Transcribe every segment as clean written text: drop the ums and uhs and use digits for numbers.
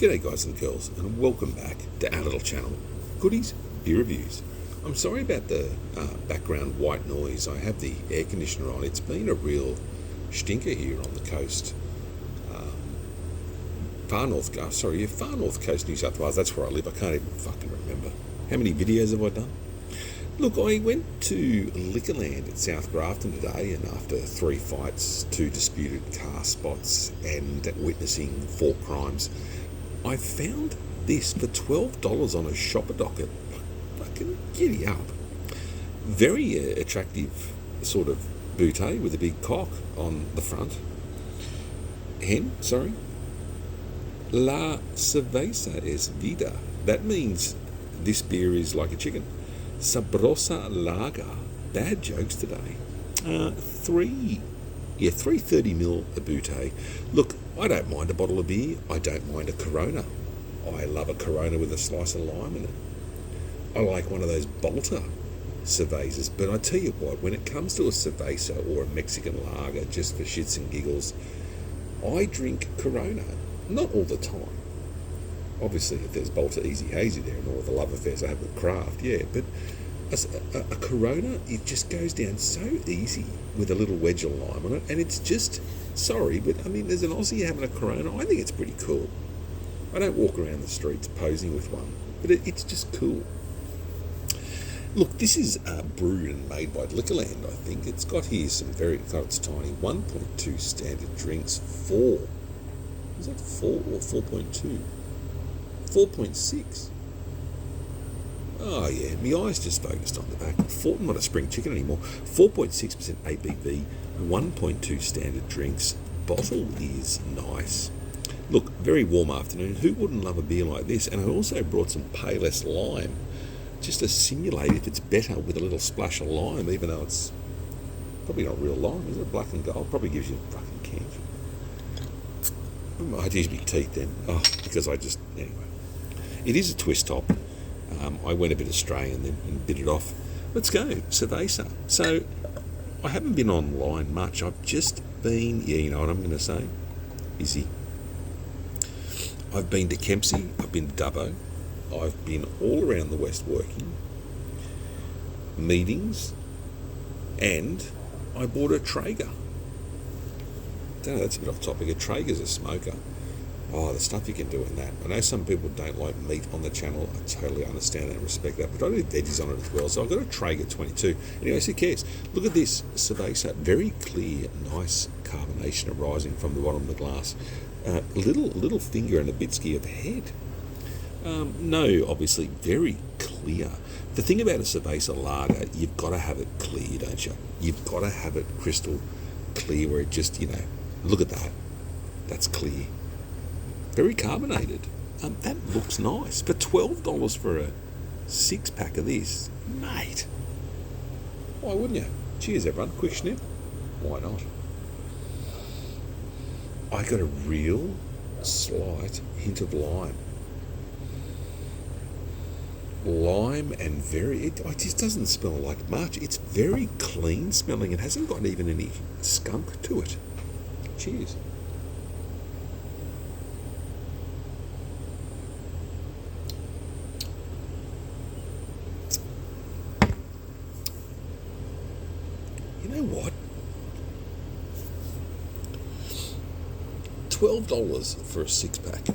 G'day guys and girls, and welcome back to our little channel, Goodies Beer Reviews. I'm sorry about the background white noise. I have the air conditioner on. It's been a real stinker here on the coast. Far north coast, New South Wales. That's where I live. I can't even fucking remember. How many videos have I done? Look, I went to Liquorland at South Grafton today, and after 3 fights, 2 disputed car spots, and witnessing 4 crimes, I found this for $12 on a shopper docket. Fucking giddy up. Very attractive sort of bouteille with a big cock on the front. La cerveza es vida. That means this beer is like a chicken. Sabrosa lager. Bad jokes today. 330ml a bouteille. Look, I don't mind a bottle of beer. I don't mind a Corona. I love a Corona with a slice of lime in it. I like one of those Bolter cervezas. But I tell you what, when it comes to a cerveza or a Mexican lager, just for shits and giggles, I drink Corona. Not all the time. Obviously, if there's Bolter Easy Hazy there and all the love affairs I have with craft, yeah, but a Corona, it just goes down so easy with a little wedge of lime on it, and it's just, sorry, but I mean, there's an Aussie having a Corona. I think it's pretty cool. I don't walk around the streets posing with one, but it's just cool. Look, this is brewed and made by Liquorland, I think. It's got here some it's tiny, 1.2 standard drinks, 4. Is that 4 or 4.2? 4.6. Oh yeah, my eyes just focused on the back. Not a spring chicken anymore. 4.6% ABV, 1.2 standard drinks. Bottle is nice. Look, very warm afternoon. Who wouldn't love a beer like this? And I also brought some Payless lime, just to simulate if it's better with a little splash of lime, even though it's probably not real lime, is it? Black and gold probably gives you fucking cancer. I'd use my teeth then. Oh, because anyway. It is a twist top. I went a bit Australian then and bit it off. Let's go, cerveza. So, I haven't been online much. I've just been, you know what I'm going to say? Busy. I've been to Kempsey. I've been to Dubbo. I've been all around the West working. Meetings. And I bought a Traeger. I don't know, that's a bit off topic. A Traeger's a smoker. Oh, the stuff you can do in that. I know some people don't like meat on the channel. I totally understand and respect that. But I do veggies on it as well. So I've got a Traeger 22. Anyway, who cares? Look at this cerveza. Very clear, nice carbonation arising from the bottom of the glass. Little finger and a bitsky of head. No, obviously, very clear. The thing about a cerveza lager, you've got to have it clear, don't you? You've got to have it crystal clear where it just, look at that. That's clear. Very carbonated. That looks nice. For $12 for a 6-pack of this, mate. Why wouldn't you? Cheers, everyone. Quick snip. Why not? I got a real slight hint of lime. Lime and it just doesn't smell like much. It's very clean smelling. It hasn't got even any skunk to it. Cheers. You know what? $12 for a 6-pack.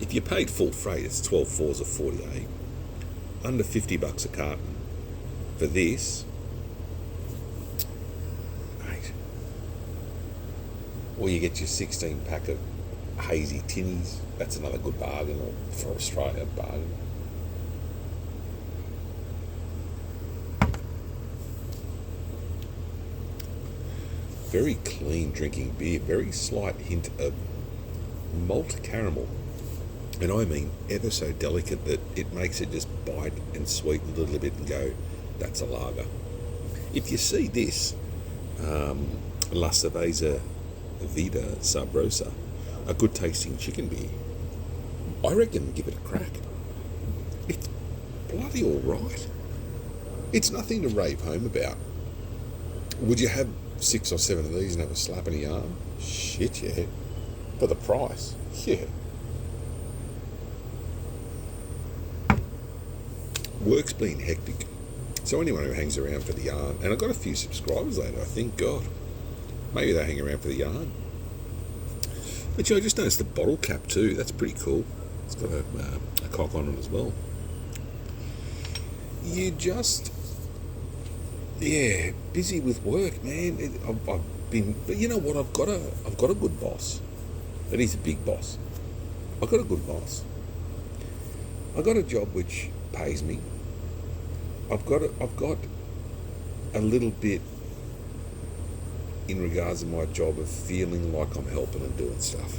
If you paid full freight, it's 12 fours of 48. Under $50 a carton. For this, mate. Or you get your 16-pack of hazy tinnies. That's another good bargain, or for Australia, bargain. Very clean drinking beer. Very slight hint of malt caramel. And I mean ever so delicate that it makes it just bite and sweeten a little bit and go, that's a lager. If you see this, La Cerveza Vida Sabrosa, a good tasting chicken beer, I reckon give it a crack. It's bloody all right. It's nothing to rave home about. Would you have 6 or 7 of these and have a slap in the arm? Shit, yeah. For the price, yeah. work's been hectic. So anyone who hangs around for the yarn, and I've got a few subscribers later, I think, God, maybe they hang around for the yarn. But I just noticed the bottle cap too. That's pretty cool. It's got a cock on it as well. You just, busy with work, man. I've been, but you know what? I've got a good boss. But he's a big boss. I've got a good boss. I've got a job which pays me. I've got a little bit in regards to my job of feeling like I'm helping and doing stuff.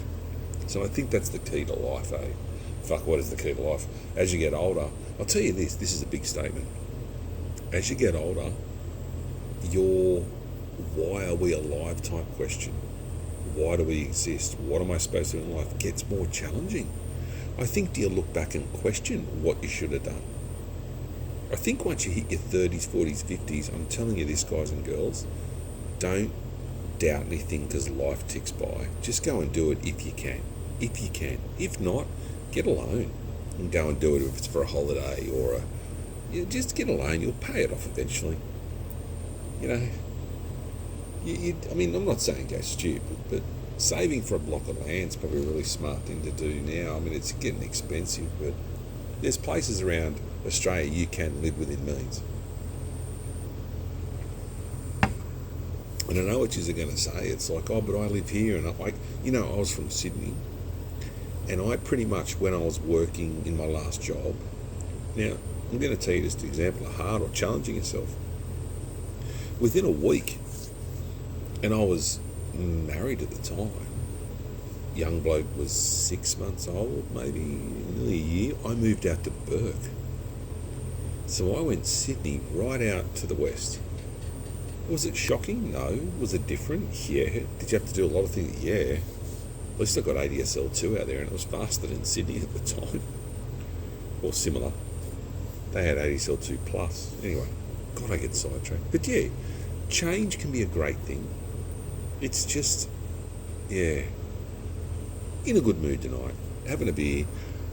So I think that's the key to life, eh? Fuck, what is the key to life? As you get older, I'll tell you this is a big statement. As you get older, your why are we alive type question, why do we exist, what am I supposed to do in life, gets more challenging. I think, do you look back and question what you should have done? I think once you hit your 30s, 40s, 50s, I'm telling you this, guys and girls, don't doubt anything because life ticks by. Just go and do it if you can. If you can. If not, get a loan and go and do it if it's for a holiday or just get a loan. You'll pay it off eventually. You know, I mean, I'm not saying go stupid, but saving for a block of land is probably a really smart thing to do now. I mean, it's getting expensive, but there's places around Australia you can live within means. And I know what you're going to say. It's like, oh, but I live here. And I was from Sydney. And I pretty much, when I was working in my last job, now, I'm going to tell you just an example of hard or challenging yourself. Within a week, and I was married at the time, young bloke was 6 months old, maybe nearly a year, I moved out to Burke. So I went Sydney right out to the west. Was it shocking? No. Was it different? Yeah. Did you have to do a lot of things? Yeah. At least I got ADSL2 out there, and it was faster than Sydney at the time. Or similar. They had ADSL2 plus. Anyway, God, I get sidetracked. But yeah, change can be a great thing. It's just, in a good mood tonight, having a beer.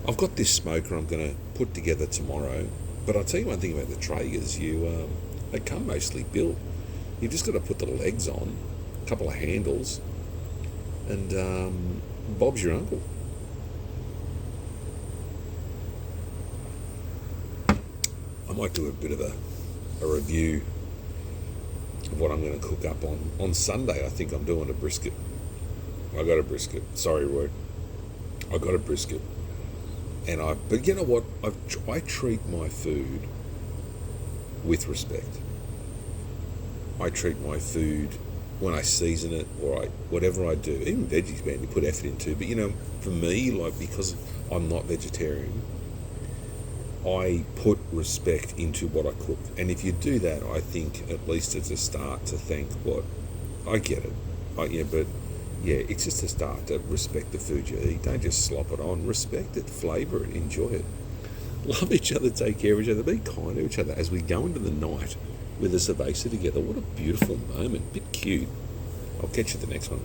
I've got this smoker I'm going to put together tomorrow. But I'll tell you one thing about the Traegers. They come mostly built. You've just got to put the legs on, a couple of handles, and Bob's your uncle. I might do a bit of a review of what I'm going to cook up on Sunday. I think I'm doing a brisket. I got a brisket. Sorry, Roy. I got a brisket. But you know what? I treat my food with respect. I treat my food when I season it, or whatever I do. Even veggies, man, you put effort into. But for me, because I'm not vegetarian, I put respect into what I cook. And if you do that, I think at least it's a start to thank what I get it. It's just a start to respect the food you eat. Don't just slop it on. Respect it, flavour it, enjoy it. Love each other, take care of each other, be kind to each other as we go into the night with a cerveza together. What a beautiful moment. Bit cute. I'll catch you at the next one.